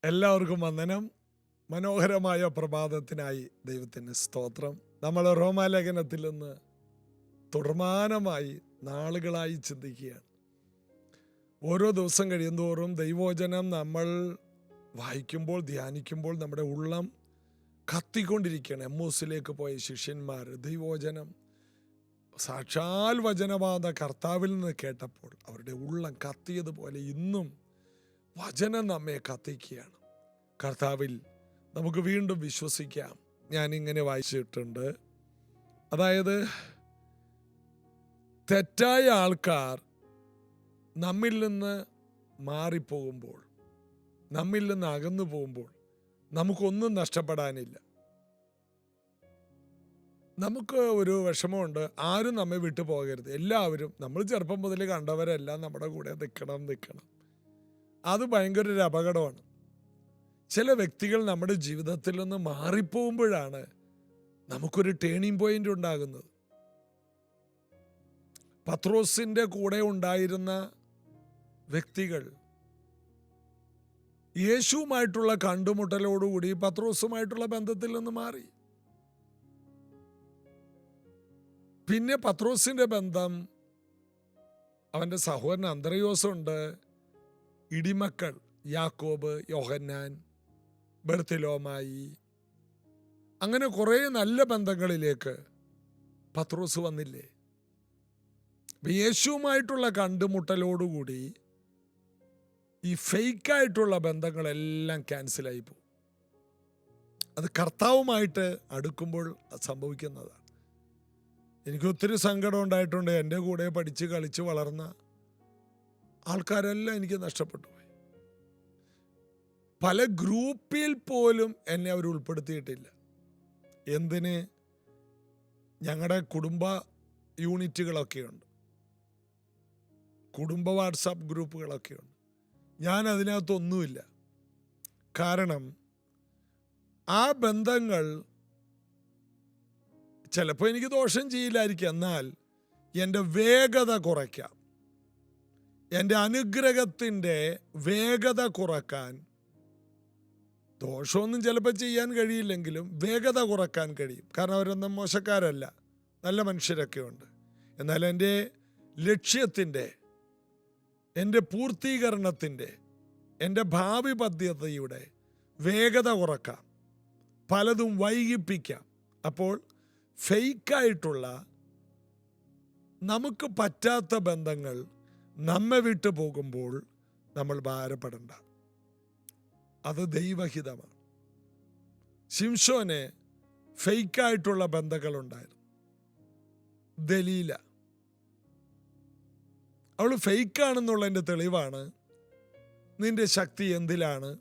എല്ലാവർക്കും വന്ദനം. മനോഹരമായ പ്രഭാതത്തിനായി ദൈവത്തിന് സ്തോത്രം. നമ്മൾ റോമാലേഖനത്തിൽ നിന്ന് തുടർമാനമായി നാളുകളായി ചിന്തിക്കുകയാണ്. ഓരോ ദിവസം കഴിയുന്തോറും ദൈവവചനം നമ്മൾ വായിക്കുമ്പോൾ, ധ്യാനിക്കുമ്പോൾ നമ്മുടെ ഉള്ളം കത്തിക്കൊണ്ടിരിക്കുകയാണ്. എമ്മൂസിലേക്ക് പോയ ശിഷ്യന്മാർ ദൈവവചനം സാക്ഷാൽ വചനവാദ കർത്താവിൽ നിന്ന് കേട്ടപ്പോൾ അവരുടെ ഉള്ളം കത്തിയതുപോലെ ഇന്നും വചനം നമ്മെ കത്തിക്കുകയാണ്. കർത്താവിൽ നമുക്ക് വീണ്ടും വിശ്വസിക്കാം. ഞാനിങ്ങനെ വായിച്ചിട്ടുണ്ട്, അതായത് തെറ്റായ ആൾക്കാർ നമ്മിൽ നിന്ന് മാറിപ്പോകുമ്പോൾ, നമ്മിൽ നിന്ന് അകന്നു പോകുമ്പോൾ നമുക്കൊന്നും നഷ്ടപ്പെടാനില്ല. നമുക്ക് ഒരു വിഷമമുണ്ട്, ആരും നമ്മെ വിട്ടു പോകരുത്. എല്ലാവരും, നമ്മൾ ചെറുപ്പം മുതൽ കണ്ടവരെല്ലാം നമ്മുടെ കൂടെ നിൽക്കണം. അത് ഭയങ്കര ഒരു അപകടമാണ്. ചില വ്യക്തികൾ നമ്മുടെ ജീവിതത്തിൽ നിന്ന് മാറിപ്പോകുമ്പോഴാണ് നമുക്കൊരു ടേണിംഗ് പോയിന്റ് ഉണ്ടാകുന്നത്. പത്രോസിന്റെ കൂടെ ഉണ്ടായിരുന്ന വ്യക്തികൾ യേശുവുമായിട്ടുള്ള കണ്ടുമുട്ടലോടുകൂടി പത്രോസുമായിട്ടുള്ള ബന്ധത്തിൽ നിന്ന് മാറി. പിന്നെ പത്രോസിന്റെ ബന്ധം, അവന്റെ സഹോദരൻ അന്ത്രയോസുണ്ട്, ഇടിമക്കൾ യാക്കോബ്, യോഹന്നാൻ, ബർത്തിലോമായി, അങ്ങനെ കുറേ നല്ല ബന്ധങ്ങളിലേക്ക് പത്രോസ് വന്നില്ലേ. യേശുവുമായിട്ടുള്ള കണ്ടുമുട്ടലോടുകൂടി ഈ ഫേക്കായിട്ടുള്ള ബന്ധങ്ങളെല്ലാം ക്യാൻസലായി പോകും. അത് കർത്താവുമായിട്ട് അടുക്കുമ്പോൾ സംഭവിക്കുന്നതാണ്. എനിക്ക് ഒത്തിരി സങ്കടം ഉണ്ടായിട്ടുണ്ട്. എൻ്റെ കൂടെ പഠിച്ച് കളിച്ച് വളർന്ന ആൾക്കാരെല്ലാം എനിക്ക് നഷ്ടപ്പെട്ടു പോയി. പല ഗ്രൂപ്പിൽ പോലും എന്നെ അവർ ഉൾപ്പെടുത്തിയിട്ടില്ല. എന്തിന്? ഞങ്ങളുടെ കുടുംബ യൂണിറ്റുകളൊക്കെയുണ്ട്, കുടുംബ വാട്സാപ്പ് ഗ്രൂപ്പുകളൊക്കെയുണ്ട്. ഞാൻ അതിനകത്തൊന്നുമില്ല. കാരണം ആ ബന്ധങ്ങൾ ചിലപ്പോൾ എനിക്ക് ദോഷം ചെയ്യില്ലായിരിക്കും, എന്നാൽ എൻ്റെ വേഗത കുറയ്ക്കാം, എൻ്റെ അനുഗ്രഹത്തിൻ്റെ വേഗത കുറക്കാൻ, ദോഷമൊന്നും ചിലപ്പോൾ ചെയ്യാൻ കഴിയില്ലെങ്കിലും വേഗത കുറക്കാൻ കഴിയും. കാരണം അവരൊന്നും മോശക്കാരല്ല, നല്ല മനുഷ്യരൊക്കെ ഉണ്ട്. എന്നാൽ എൻ്റെ ലക്ഷ്യത്തിൻ്റെ, എൻ്റെ പൂർത്തീകരണത്തിൻ്റെ, എൻ്റെ ഭാവി പദ്ധതിയുടെ വേഗത കുറക്കാം, പലതും വൈകിപ്പിക്കാം. അപ്പോൾ ഫേക്കായിട്ടുള്ള, നമുക്ക് പറ്റാത്ത ബന്ധങ്ങൾ നമ്മെ വിട്ടു പോകുമ്പോൾ നമ്മൾ ഭാരപ്പെടണ്ട. അത് ദൈവഹിതമാണ്. ശിംശോന് ഫേക്കായിട്ടുള്ള ബന്ധങ്ങളുണ്ടായിരുന്നു. ദലീല, അവൾ ഫേക്കാണെന്നുള്ളതിൻ്റെ തെളിവാണ്, നിന്റെ ശക്തി എന്തിലാണ്?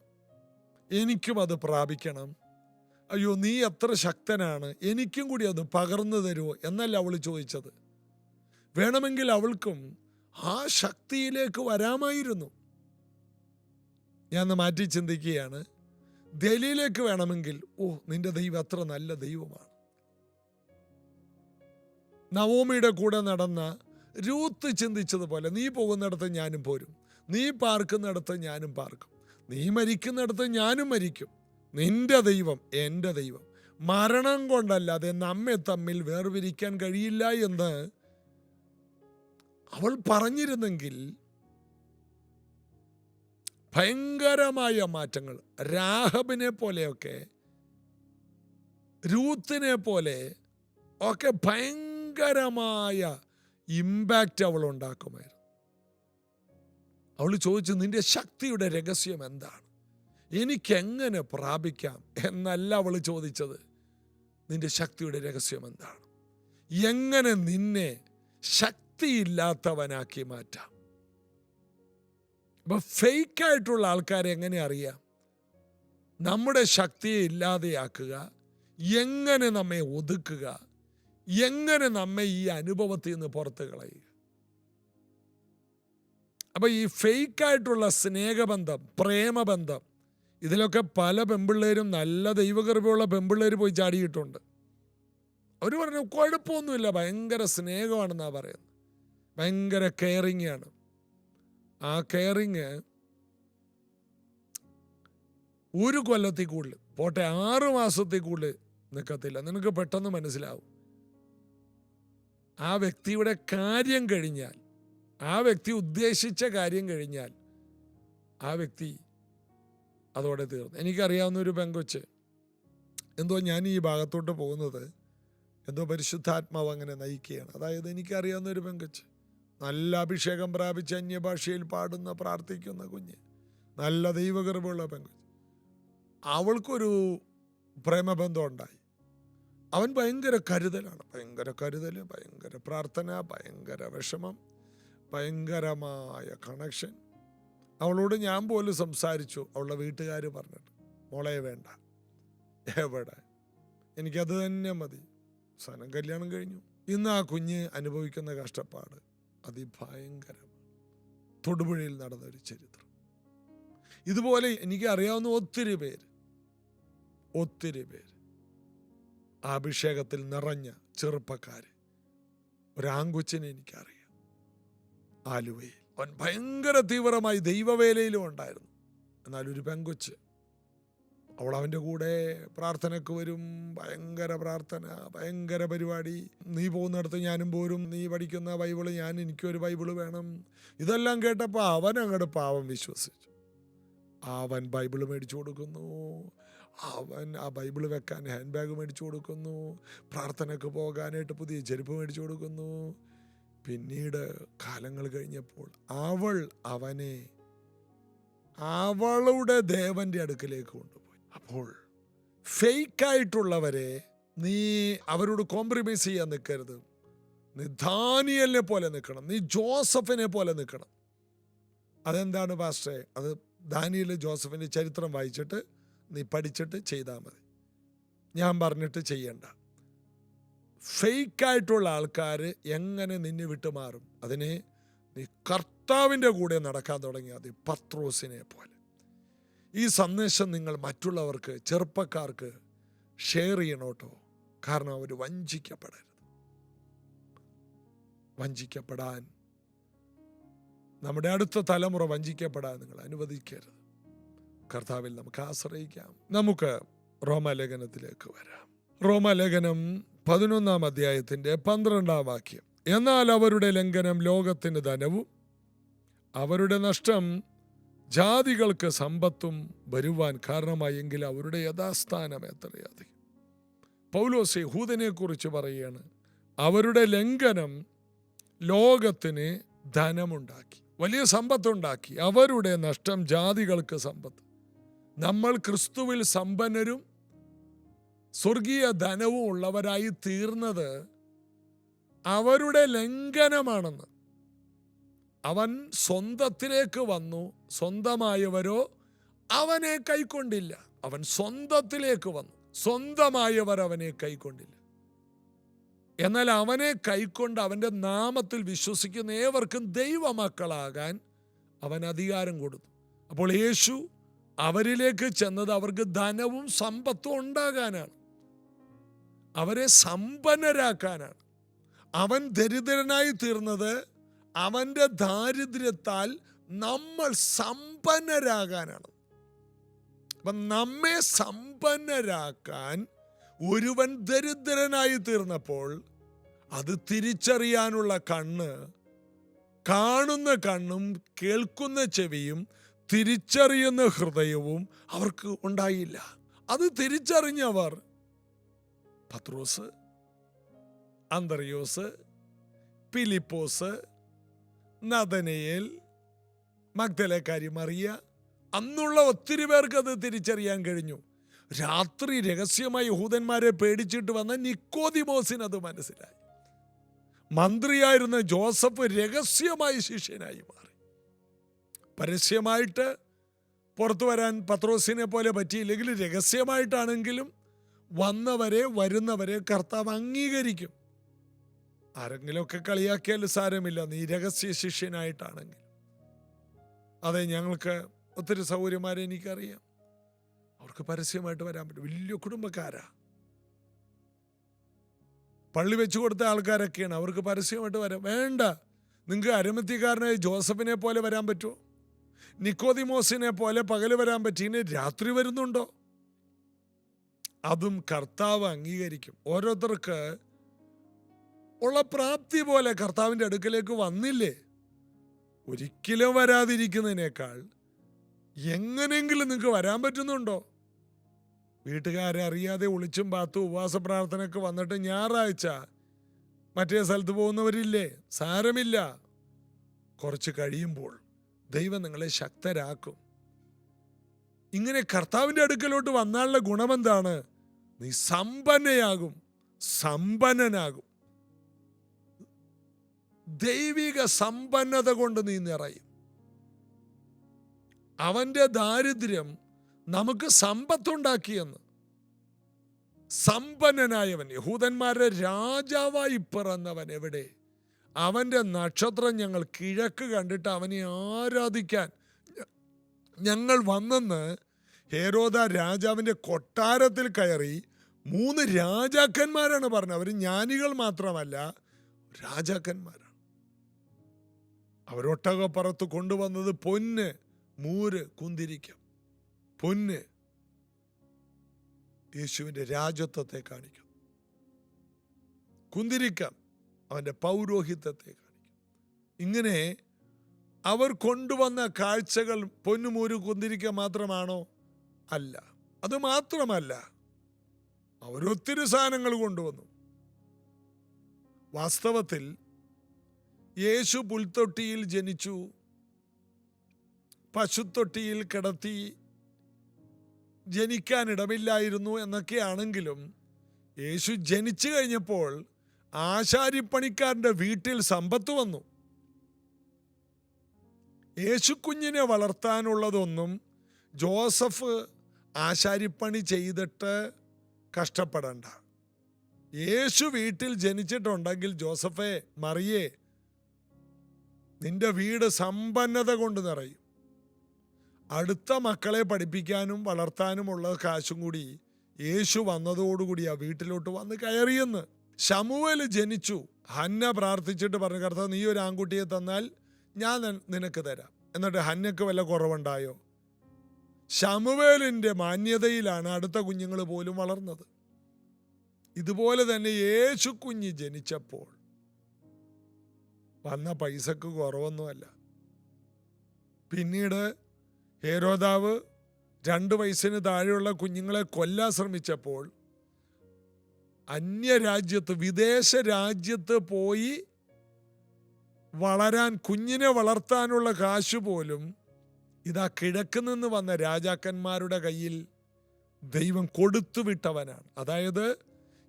എനിക്കും അത് പ്രാപിക്കണം. അയ്യോ, നീ എത്ര ശക്തനാണ്, എനിക്കും കൂടി അത് പകർന്നു തരുമോ എന്നല്ല അവൾ ചോദിച്ചത്. വേണമെങ്കിൽ അവൾക്കും ആ ശക്തിയിലേക്ക് വരാമായിരുന്നു. ഞാൻ മാറ്റി ചിന്തിക്കുകയാണ്. ദലീലേക്ക് വേണമെങ്കിൽ, ഓ, നിന്റെ ദൈവം എത്ര നല്ല ദൈവമാണ്. നവോമിയുടെ കൂടെ നടന്ന രൂത്ത് ചിന്തിച്ചതുപോലെ, നീ പോകുന്നിടത്ത് ഞാനും പോരും, നീ പാർക്കുന്നിടത്ത് ഞാനും പാർക്കും, നീ മരിക്കുന്നിടത്ത് ഞാനും മരിക്കും. നിന്റെ ദൈവം എൻ്റെ ദൈവം. മരണം കൊണ്ടല്ലാതെ നമ്മെ തമ്മിൽ വേർപിരിക്കാൻ കഴിയില്ല എന്ന് അവൾ പറഞ്ഞിരുന്നെങ്കിൽ ഭയങ്കരമായ മാറ്റങ്ങൾ, രാഹബിനെ പോലെയൊക്കെ, രൂത്തിനെ പോലെ ഒക്കെ ഭയങ്കരമായ ഇമ്പാക്റ്റ് അവൾ ഉണ്ടാക്കുമായിരുന്നു. അവൾ ചോദിച്ചു, നിന്റെ ശക്തിയുടെ രഹസ്യം എന്താണ്? എനിക്കെങ്ങനെ പ്രാപിക്കാം എന്നല്ല അവൾ ചോദിച്ചത്. നിന്റെ ശക്തിയുടെ രഹസ്യം എന്താണ്? എങ്ങനെ നിന്നെ ശക്തിയില്ലാത്തവനാക്കി മാറ്റാം? അപ്പൊ ഫേക്കായിട്ടുള്ള ആൾക്കാരെ എങ്ങനെ അറിയാം? നമ്മുടെ ശക്തിയെ ഇല്ലാതെയാക്കുക, എങ്ങനെ നമ്മെ ഒതുക്കുക, എങ്ങനെ നമ്മെ ഈ അനുഭവത്തിൽ നിന്ന് പുറത്ത് കളയുക. അപ്പൊ ഈ ഫേക്കായിട്ടുള്ള സ്നേഹബന്ധം, പ്രേമബന്ധം, ഇതിലൊക്കെ പല പെമ്പിള്ളേരും, നല്ല ദൈവകൃപയുള്ള പെമ്പിള്ളേർ പോയി ചാടിയിട്ടുണ്ട്. അവർ പറഞ്ഞു കുഴപ്പമൊന്നുമില്ല, ഭയങ്കര സ്നേഹമാണെന്നാണ് പറയുന്നത്, ഭയങ്കര കെയറിങ് ആണ്. ആ കെയറിങ് 1 കൊല്ലത്തിൽ കൂടുതൽ, പോട്ടെ 6 മാസത്തിൽ കൂടുതൽ നിൽക്കത്തില്ല. നിനക്ക് പെട്ടെന്ന് മനസ്സിലാവും. ആ വ്യക്തിയുടെ കാര്യം കഴിഞ്ഞാൽ, ആ വ്യക്തി ഉദ്ദേശിച്ച കാര്യം കഴിഞ്ഞാൽ ആ വ്യക്തി അതോടെ തീർന്നു. എനിക്കറിയാവുന്ന ഒരു പെങ്കൊച്ച്, എന്തോ ഞാൻ ഈ ഭാഗത്തോട്ട് പോകുന്നത് എന്തോ പരിശുദ്ധാത്മാവ് അങ്ങനെ നയിക്കുകയാണ്. അതായത് എനിക്കറിയാവുന്ന ഒരു പെങ്കൊച്ച്, നല്ല അഭിഷേകം പ്രാപിച്ച് അന്യഭാഷയിൽ പാടുന്ന പ്രാർത്ഥിക്കുന്ന കുഞ്ഞ്, നല്ല ദൈവകൃപയുള്ള പെങ്കൊച്ച്. അവൾക്കൊരു പ്രേമബന്ധം ഉണ്ടായി. അവൻ ഭയങ്കര കരുതലാണ്, ഭയങ്കര കരുതൽ, ഭയങ്കര പ്രാർത്ഥന, ഭയങ്കര വിഷമം, ഭയങ്കരമായ കണക്ഷൻ. അവളോട് ഞാൻ പോലും സംസാരിച്ചു. അവളുടെ വീട്ടുകാർ പറഞ്ഞിട്ട്, മോളെ വേണ്ട, എവിടെ, എനിക്കത് തന്നെ മതി. അവസാനം കല്യാണം കഴിഞ്ഞു. ഇന്ന് ആ കുഞ്ഞ് അനുഭവിക്കുന്ന കഷ്ടപ്പാട് അതിഭയങ്കരമാണ്. തൊടുപുഴയിൽ നടന്നൊരു ചരിത്രം. ഇതുപോലെ എനിക്ക് അറിയാവുന്ന ഒത്തിരി പേര് ആ അഭിഷേകത്തിൽ നിറഞ്ഞ ചെറുപ്പക്കാര്. ഒരാങ്കുച്ചിനെ എനിക്കറിയാം, ആലുവയിൽ. അവൻ ഭയങ്കര തീവ്രമായി ദൈവവേലയിലും ഉണ്ടായിരുന്നു. എന്നാൽ ഒരു പെങ്കൊച്ച്, അവൾ അവൻ്റെ കൂടെ പ്രാർത്ഥനയ്ക്ക് വരും. ഭയങ്കര പ്രാർത്ഥന, ഭയങ്കര പരിപാടി. നീ പോകുന്നിടത്ത് ഞാനും പോരും, നീ പഠിക്കുന്ന ബൈബിള് എനിക്കൊരു ബൈബിള് വേണം. ഇതെല്ലാം കേട്ടപ്പോൾ അവൻ അങ്ങോട്ട് പാവം വിശ്വസിച്ചു. അവൻ ബൈബിള് മേടിച്ചു കൊടുക്കുന്നു, അവൻ ആ ബൈബിള് വെക്കാൻ ഹാൻഡ് ബാഗ് മേടിച്ചു കൊടുക്കുന്നു, പ്രാർത്ഥനയ്ക്ക് പോകാനായിട്ട് പുതിയ ചെരുപ്പ് മേടിച്ചു കൊടുക്കുന്നു. പിന്നീട് കാലങ്ങൾ കഴിഞ്ഞപ്പോൾ അവൾ അവനെ അവളുടെ ദേവന്റെ അടുക്കലേക്ക് കൊണ്ടുപോയി. അപ്പോൾ ഫേക്കായിട്ടുള്ളവരെ നീ അവരോട് കോംപ്രമൈസ് ചെയ്യാൻ നിൽക്കരുത്. നീ ദാനിയേലിനെ പോലെ നിൽക്കണം, നീ ജോസഫിനെ പോലെ നിൽക്കണം. അതെന്താണ് പാസ്റ്ററെ? അത് ദാനിയേൽ ജോസഫിൻ്റെ ചരിത്രം വായിച്ചിട്ട് നീ പഠിച്ചിട്ട് ചെയ്താൽ മതി, ഞാൻ പറഞ്ഞിട്ട് ചെയ്യണ്ട. ഫേക്കായിട്ടുള്ള ആൾക്കാർ എങ്ങനെ നിന്നെ വിട്ടുമാറും, അതിനെ നീ കർത്താവിൻ്റെ കൂടെ നടക്കാൻ തുടങ്ങിയാൽ മതി, പത്രോസിനെ പോലെ. ഈ സന്ദേശം നിങ്ങൾ മറ്റുള്ളവർക്ക്, ചെറുപ്പക്കാർക്ക് ഷെയർ ചെയ്യണോട്ടോ. കാരണം അവർ വഞ്ചിക്കപ്പെടരുത്. വഞ്ചിക്കപ്പെടാൻ, നമ്മുടെ അടുത്ത തലമുറ വഞ്ചിക്കപ്പെടാൻ നിങ്ങൾ അനുവദിക്കരുത്. കർത്താവിൽ നമുക്ക് ആശ്രയിക്കാം. നമുക്ക് റോമാലേഖനത്തിലേക്ക് വരാം. റോമാലേഖനം 11 അധ്യായത്തിൻ്റെ 12 വാക്യം. എന്നാൽ അവരുടെ ലംഘനം ലോകത്തിന് ധനവും അവരുടെ നഷ്ടം ജാതികൾക്ക് സമ്പത്തും വരുവാൻ കാരണമായെങ്കിൽ അവരുടെ യഥാസ്ഥാനം എത്രയധികം. പൗലോസ് യഹൂദനെ കുറിച്ച് പറയുകയാണ്, അവരുടെ ലംഘനം ലോകത്തിന് ധനമുണ്ടാക്കി, വലിയ സമ്പത്തുണ്ടാക്കി. അവരുടെ നഷ്ടം ജാതികൾക്ക് സമ്പത്ത്. നമ്മൾ ക്രിസ്തുവിൽ സമ്പന്നരും സ്വർഗീയ ധനവും ഉള്ളവരായി തീർന്നത് അവരുടെ ലംഘനമാണെന്ന്. അവൻ സ്വന്തത്തിലേക്ക് വന്നു, സ്വന്തമായവരോ അവനെ കൈക്കൊണ്ടില്ല. അവൻ സ്വന്തത്തിലേക്ക് വന്നു, സ്വന്തമായവർ അവനെ കൈക്കൊണ്ടില്ല. എന്നാൽ അവനെ കൈക്കൊണ്ട് അവൻ്റെ നാമത്തിൽ വിശ്വസിക്കുന്ന ഏവർക്കും ദൈവമക്കളാകാൻ അവൻ അധികാരം കൊടുത്തു. അപ്പോൾ യേശു അവരിലേക്ക് ചെന്നത് അവർക്ക് ധനവും സമ്പത്തും ഉണ്ടാകാനാണ്, അവരെ സമ്പന്നരാക്കാനാണ്. അവൻ ദരിദ്രനായി തീർന്നത് അവൻ്റെ ദാരിദ്ര്യത്താൽ നമ്മൾ സമ്പന്നരാകാനാണ്. അപ്പം നമ്മെ സമ്പന്നരാക്കാൻ ഒരുവൻ ദരിദ്രനായി തീർന്നപ്പോൾ അത് തിരിച്ചറിയാനുള്ള കണ്ണ്, കാണുന്ന കണ്ണും കേൾക്കുന്ന ചെവിയും തിരിച്ചറിയുന്ന ഹൃദയവും അവർക്ക് ഉണ്ടായില്ല. അത് തിരിച്ചറിഞ്ഞവർ പത്രോസ്, അന്ത്രയോസ്, ഫിലിപ്പോസ്, നഥനയേൽ, മഗ്ദലക്കാരി മറിയ, അന്നുള്ള ഒത്തിരി പേർക്ക് അത് തിരിച്ചറിയാൻ കഴിഞ്ഞു. രാത്രി രഹസ്യമായി യഹൂദന്മാരെ പേടിച്ചിട്ട് വന്ന നിക്കോദിമോസിന് അത് മനസ്സിലായി. മന്ത്രിയായിരുന്ന ജോസഫ് രഹസ്യമായി ശിഷ്യനായി മാറി. പരസ്യമായിട്ട് പുറത്തു വരാൻ പത്രോസിനെ പോലെ പറ്റിയില്ലെങ്കിൽ രഹസ്യമായിട്ടാണെങ്കിലും വന്നവരെ, വരുന്നവരെ കർത്താവ് അംഗീകരിക്കും. ആരെങ്കിലുമൊക്കെ കളിയാക്കിയാൽ സാരമില്ല, നീ രഹസ്യ ശിഷ്യനായിട്ടാണെങ്കിൽ. അതെ, ഞങ്ങൾക്ക് ഒത്തിരി സൗകര്യമാരെ എനിക്കറിയാം, അവർക്ക് പരസ്യമായിട്ട് വരാൻ പറ്റും. വലിയ കുടുംബക്കാരാ, പള്ളി വെച്ചു കൊടുത്ത ആൾക്കാരൊക്കെയാണ്, അവർക്ക് പരസ്യമായിട്ട് വരാം. വേണ്ട, നിങ്ങൾക്ക് അരിമത്യക്കാരനായ ജോസഫിനെ പോലെ വരാൻ പറ്റുമോ? നിക്കോദിമോസിനെ പോലെ പകല് വരാൻ പറ്റിയതിന് രാത്രി വരുന്നുണ്ടോ? അതും കർത്താവ് അംഗീകരിക്കും. ഓരോരുത്തർക്ക് ഉള്ള പ്രാപ്തി പോലെ കർത്താവിൻ്റെ അടുക്കലേക്ക് വന്നില്ലേ? ഒരിക്കലും വരാതിരിക്കുന്നതിനേക്കാൾ എങ്ങനെയെങ്കിലും നിങ്ങൾക്ക് വരാൻ പറ്റുന്നുണ്ടോ? വീട്ടുകാരെ അറിയാതെ ഒളിച്ചും പാത്തും ഉപവാസ പ്രാർത്ഥനയ്ക്ക് വന്നിട്ട് ഞായറാഴ്ച മറ്റേ സ്ഥലത്ത് പോകുന്നവരില്ലേ? സാരമില്ല, കുറച്ച് കഴിയുമ്പോൾ ദൈവം നിങ്ങളെ ശക്തരാക്കും. ഇങ്ങനെ കർത്താവിൻ്റെ അടുക്കലോട്ട് വന്നാലുള്ള ഗുണമെന്താണ്? നീ സമ്പന്നയാകും, സമ്പന്നനാകും. ദൈവിക സമ്പന്നത കൊണ്ട് നീ നിറയും. അവന്റെ ദാരിദ്ര്യം നമുക്ക് സമ്പത്തുണ്ടാക്കിയെന്ന്. സമ്പന്നനായവൻ, യഹൂദന്മാരുടെ രാജാവായി പിറന്നവൻ എവിടെ? അവന്റെ നക്ഷത്രം ഞങ്ങൾ കിഴക്ക് കണ്ടിട്ട് അവനെ ആരാധിക്കാൻ ഞങ്ങൾ വന്നെന്ന് ഹേരോദ രാജാവിന്റെ കൊട്ടാരത്തിൽ കയറി 3 രാജാക്കന്മാരാണ് പറഞ്ഞത്. അവർ ജ്ഞാനികൾ മാത്രമല്ല, രാജാക്കന്മാരാണ്. അവരൊട്ടകപ്പുറത്ത് കൊണ്ടുവന്നത് പൊന്ന്, മൂര്, കുന്തിരിക്കം. പൊന്ന് യേശുവിൻ്റെ രാജത്വത്തെ കാണിക്കും, കുന്തിരിക്കം അവൻ്റെ പൗരോഹിത്യത്തെ കാണിക്കും. ഇങ്ങനെ അവർ കൊണ്ടുവന്ന കാഴ്ചകൾ പൊന്നുമൂര് കുന്തിരിക്കം മാത്രമാണോ? അല്ല. അത് മാത്രമല്ല, അവരൊത്തിരി സാധനങ്ങൾ കൊണ്ടുവന്നു. വാസ്തവത്തിൽ യേശു പുൽത്തൊട്ടിയിൽ ജനിച്ചു, പശുത്തൊട്ടിയിൽ കിടത്തി, ജനിക്കാനിടമില്ലായിരുന്നു എന്നൊക്കെയാണെങ്കിലും യേശു ജനിച്ചു കഴിഞ്ഞപ്പോൾ ആശാരിപ്പണിക്കാരൻ്റെ വീട്ടിൽ സമ്പത്ത് വന്നു. യേശു കുഞ്ഞിനെ വളർത്താനുള്ളതൊന്നും ജോസഫ് ആശാരിപ്പണി ചെയ്തിട്ട് കഷ്ടപ്പെടണ്ട. യേശു വീട്ടിൽ ജനിച്ചിട്ടുണ്ടെങ്കിൽ ജോസഫേ, മറിയേ, നിന്റെ വീട് സമ്പന്നത കൊണ്ട് നിറയും. അടുത്ത മക്കളെ പഠിപ്പിക്കാനും വളർത്താനുമുള്ള കാശും കൂടി യേശു വന്നതോടുകൂടി ആ വീട്ടിലോട്ട് വന്ന് കയറിയെന്ന്. ശമൂവേൽ ജനിച്ചു. ഹന്ന പ്രാർത്ഥിച്ചിട്ട് പറഞ്ഞു, കർത്താവ് നീ ഒരു ആൺകുട്ടിയെ തന്നാൽ ഞാൻ നിനക്ക് തരാം. എന്നിട്ട് ഹന്നക്ക് വല്ല കുറവുണ്ടായോ? ശമൂവേലിൻ്റെ മാന്യതയിലാണ് അടുത്ത കുഞ്ഞുങ്ങൾ പോലും വളർന്നത്. ഇതുപോലെ തന്നെ യേശു കുഞ്ഞ് ജനിച്ചപ്പോൾ വന്ന പൈസക്ക് കുറവൊന്നുമല്ല. പിന്നീട് ഹേരോദാവ് 2 വയസ്സിന് താഴെയുള്ള കുഞ്ഞുങ്ങളെ കൊല്ലാൻ ശ്രമിച്ചപ്പോൾ അന്യരാജ്യത്ത്, വിദേശ രാജ്യത്ത് പോയി വളരാൻ, കുഞ്ഞിനെ വളർത്താനുള്ള കാശ് പോലും ഇതാ കിഴക്ക് നിന്ന് വന്ന രാജാക്കന്മാരുടെ കയ്യിൽ ദൈവം കൊടുത്തുവിട്ടവനാണ്. അതായത്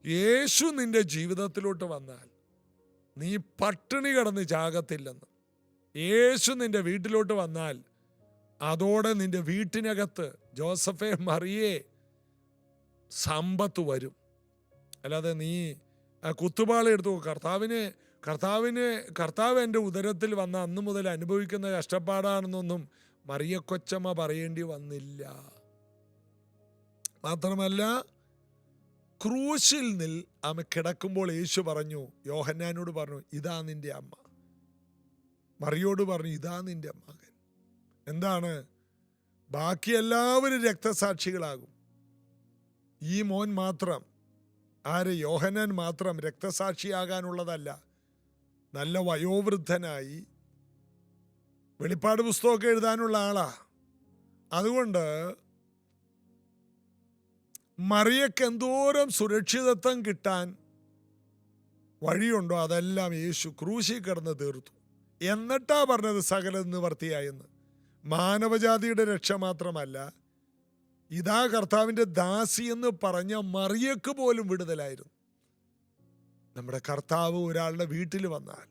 യേശു നിന്റെ ജീവിതത്തിലോട്ട് വന്നാൽ നീ പട്ടിണി കിടന്ന് ചാകത്തില്ലെന്ന്. യേശു നിന്റെ വീട്ടിലോട്ട് വന്നാൽ അതോടെ നിന്റെ വീട്ടിനകത്ത്, ജോസഫേ, മറിയേ, സമ്പത്ത് വരും. അല്ലാതെ നീ കുത്തുപാള എടുത്തു കർത്താവ് എൻ്റെ ഉദരത്തിൽ വന്ന അന്ന് മുതൽ അനുഭവിക്കുന്ന കഷ്ടപ്പാടാണെന്നൊന്നും മറിയ കൊച്ചമ്മ പറയേണ്ടി വന്നില്ല. മാത്രമല്ല, ക്രൂശിൽ അമ്മ കിടക്കുമ്പോൾ യേശു പറഞ്ഞു, യോഹന്നാനോട് പറഞ്ഞു, ഇതാ നിന്റെ അമ്മ. മറിയോട് പറഞ്ഞു, ഇതാ നിന്റെ മകൻ. എന്താണ്? ബാക്കി എല്ലാവരും രക്തസാക്ഷികളാകും. ഈ മോൻ മാത്രം, യോഹന്നാൻ മാത്രം രക്തസാക്ഷിയാകാനുള്ളതല്ല. നല്ല വയോവൃദ്ധനായി വെളിപ്പാട് പുസ്തകമൊക്കെ എഴുതാനുള്ള ആളാ. അതുകൊണ്ട് മറിയക്ക് എന്തോരം സുരക്ഷിതത്വം കിട്ടാൻ വഴിയുണ്ടോ അതെല്ലാം യേശു ക്രൂശിൽ കിടന്ന് തീർത്തു. എന്നിട്ടാ പറഞ്ഞത് സകലം നിവർത്തിയായെന്ന്. മാനവജാതിയുടെ രക്ഷ മാത്രമല്ല, ഇതാ കർത്താവിൻ്റെ ദാസി എന്ന് പറഞ്ഞ മറിയക്ക് പോലും വിടുതലായിരുന്നു. നമ്മുടെ കർത്താവ് ഒരാളുടെ വീട്ടിൽ വന്നാൽ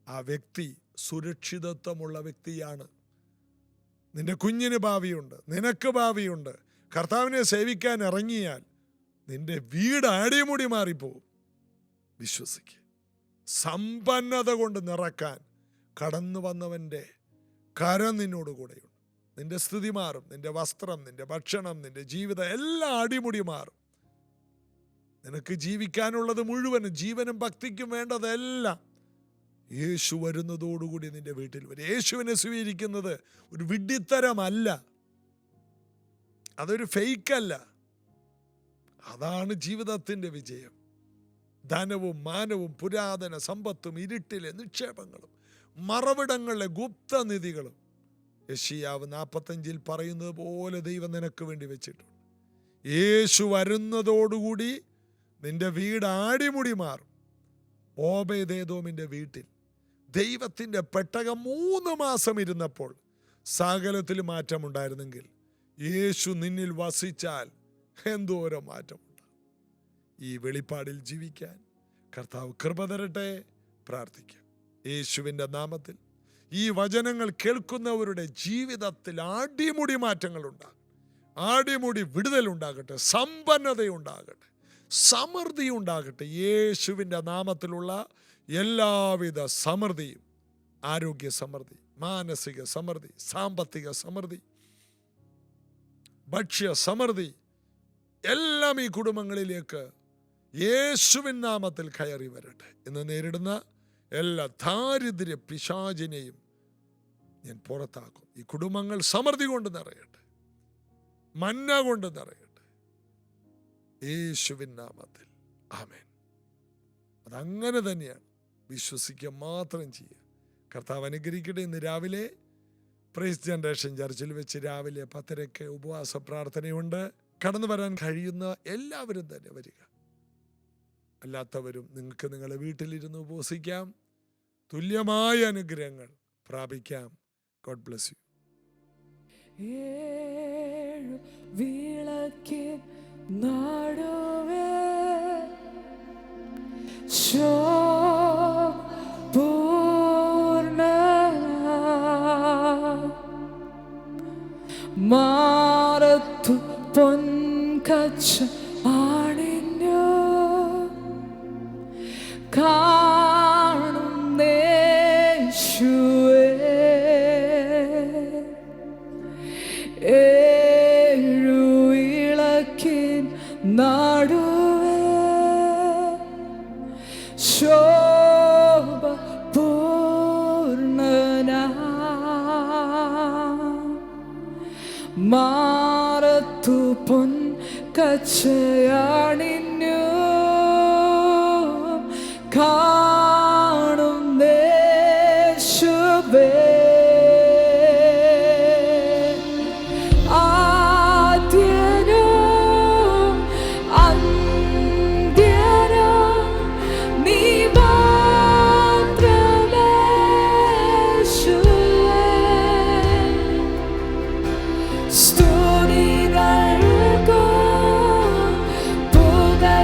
ആ വ്യക്തി സുരക്ഷിതത്വമുള്ള വ്യക്തിയാണ്. നിന്റെ കുഞ്ഞിന് ഭാവിയുണ്ട്, നിനക്ക് ഭാവിയുണ്ട്. കർത്താവിനെ സേവിക്കാൻ ഇറങ്ങിയാൽ നിന്റെ വീട് ആടിമുടി മാറിപ്പോവും. വിശ്വസിക്കുക. സമ്പന്നത കൊണ്ട് നിറക്കാൻ കടന്നു വന്നവൻ്റെ കരം നിന്നോട് കൂടെയുണ്ട്. നിന്റെ സ്ഥിതി മാറും, നിന്റെ വസ്ത്രം, നിന്റെ ഭക്ഷണം, നിന്റെ ജീവിതം എല്ലാം അടിമുടി മാറും. നിനക്ക് ജീവിക്കാനുള്ളത് മുഴുവനും, ജീവനും ഭക്തിക്കും വേണ്ടതെല്ലാം യേശു വരുന്നതോടുകൂടി നിന്റെ വീട്ടിൽ വരും. യേശുവിനെ സ്വീകരിക്കുന്നത് ഒരു വിഡ്ഢിത്തരമല്ല, അതൊരു ഫേക്കല്ല. അതാണ് ജീവിതത്തിൻ്റെ വിജയം. ധനവും മാനവും പുരാതന സമ്പത്തും ഇരുട്ടിലെ നിക്ഷേപങ്ങളും മറവിടങ്ങളിലെ ഗുപ്തനിധികളും യെശയ്യാവ് 45 പറയുന്നത് പോലെ ദൈവം നിനക്ക് വേണ്ടി വെച്ചിട്ടുണ്ട്. യേശു വരുന്നതോടുകൂടി നിന്റെ വീട് ആടിമുടി മാറും. ഓബേദേദോമിൻ്റെ വീട്ടിൽ ദൈവത്തിൻ്റെ പെട്ടകം 3 മാസം ഇരുന്നപ്പോൾ സകലത്തിൽ മാറ്റമുണ്ടായിരുന്നെങ്കിൽ യേശു നിന്നിൽ വസിച്ചാൽ എന്തോരം മാറ്റമുണ്ട്. ഈ വെളിപ്പാടിൽ ജീവിക്കാൻ കർത്താവ് കൃപ തരട്ടെ. പ്രാർത്ഥിക്കാം. യേശുവിൻ്റെ നാമത്തിൽ ഈ വചനങ്ങൾ കേൾക്കുന്നവരുടെ ജീവിതത്തിൽ ആടിമുടി മാറ്റങ്ങളുണ്ടാകും. ആടിമുടി വിടുതലുണ്ടാകട്ടെ, സമ്പന്നതയുണ്ടാകട്ടെ, സമൃദ്ധി ഉണ്ടാകട്ടെ. യേശുവിൻ്റെ നാമത്തിലുള്ള എല്ലാവിധ സമൃദ്ധിയും, ആരോഗ്യ സമൃദ്ധി, മാനസിക സമൃദ്ധി, സാമ്പത്തിക സമൃദ്ധി, ഭക്ഷ്യ സമൃദ്ധി എല്ലാം ഈ കുടുംബങ്ങളിലേക്ക് യേശുവിൻ നാമത്തിൽ കയറി വരട്ടെ. ഇന്ന് നേരിടുന്ന എല്ലാ ദാരിദ്ര്യ പിശാചിനെയും ഞാൻ പുറത്താക്കും. ഈ കുടുംബങ്ങൾ സമൃദ്ധി കൊണ്ട് നിറയട്ടെ, മന്ന കൊണ്ട് നിറയട്ടെ, യേശുവിൻ നാമത്തിൽ ആമേൻ. അതങ്ങനെ തന്നെയാണ്. വിശ്വസിക്കുക മാത്രം ചെയ്യുക. കർത്താവ് അനുഗ്രഹിക്കട്ടെ. ഇന്ന് രാവിലെ പ്രൈസ് ജനറേഷൻ ചർച്ചിൽ വെച്ച് രാവിലെ 10:30 ഉപവാസ പ്രാർത്ഥനയുണ്ട്. കടന്നു വരാൻ കഴിയുന്ന എല്ലാവരും തന്നെ വരിക. അല്ലാത്തവരും നിങ്ങൾക്ക് നിങ്ങളുടെ വീട്ടിലിരുന്ന് ഉപവസിക്കാം. തുല്യമായ അനുഗ്രഹങ്ങൾ പ്രാപിക്കാം. God bless you. വിളക്കിൻ നടുവേ പൂർണ്ണ മാറത്തു പൊൻകച്ച ആണിഞ്ഞു കാണുന്നേശുവേ ഏഴുവിളക്കിൻ നടുവേ ശോഭ പൂർണ്ണനാ മാറത്തു പൊൻകച്ചയാണിഞ്ഞു കാണുന്നേശുവേ ആദ്യനും അന്ത്യനും നീ മാത്രമേശുവേ സ്തുതികൾക്കും പുകഴ്ചയ്ക്കും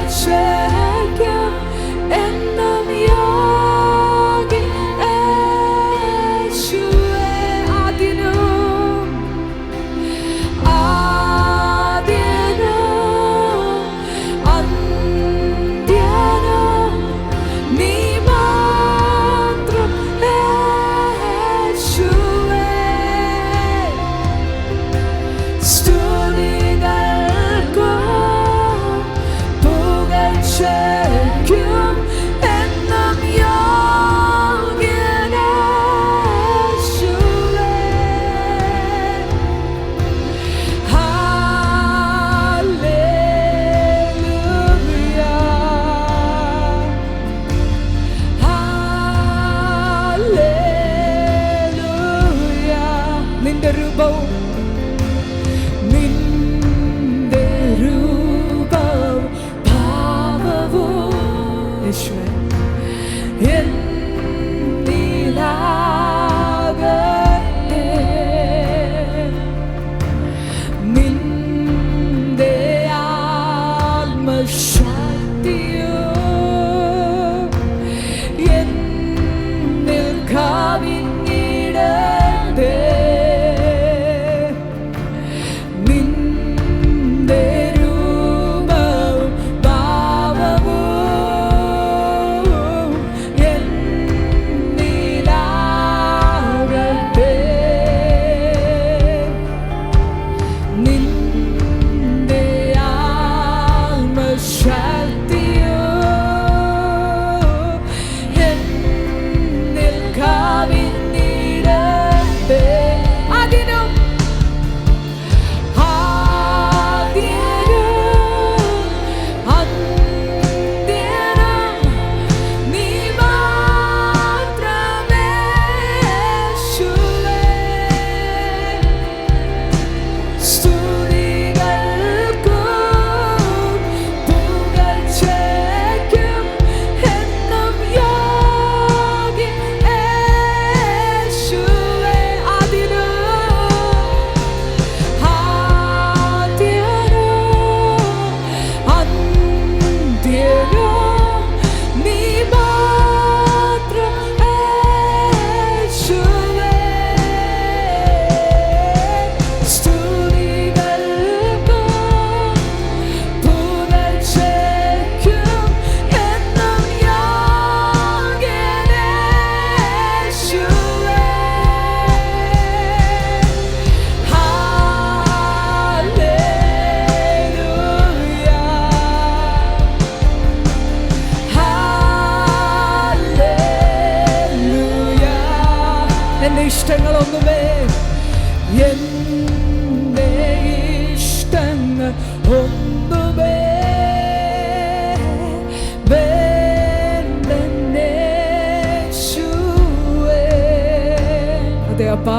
ഇഷ്ടങ്ങളൊന്നുമേ എന്റെ ഇഷ്ടങ്ങൾ ഒന്നുമേ വേണ്ടെന്നേശുവേ. അതെ അപ്പാ,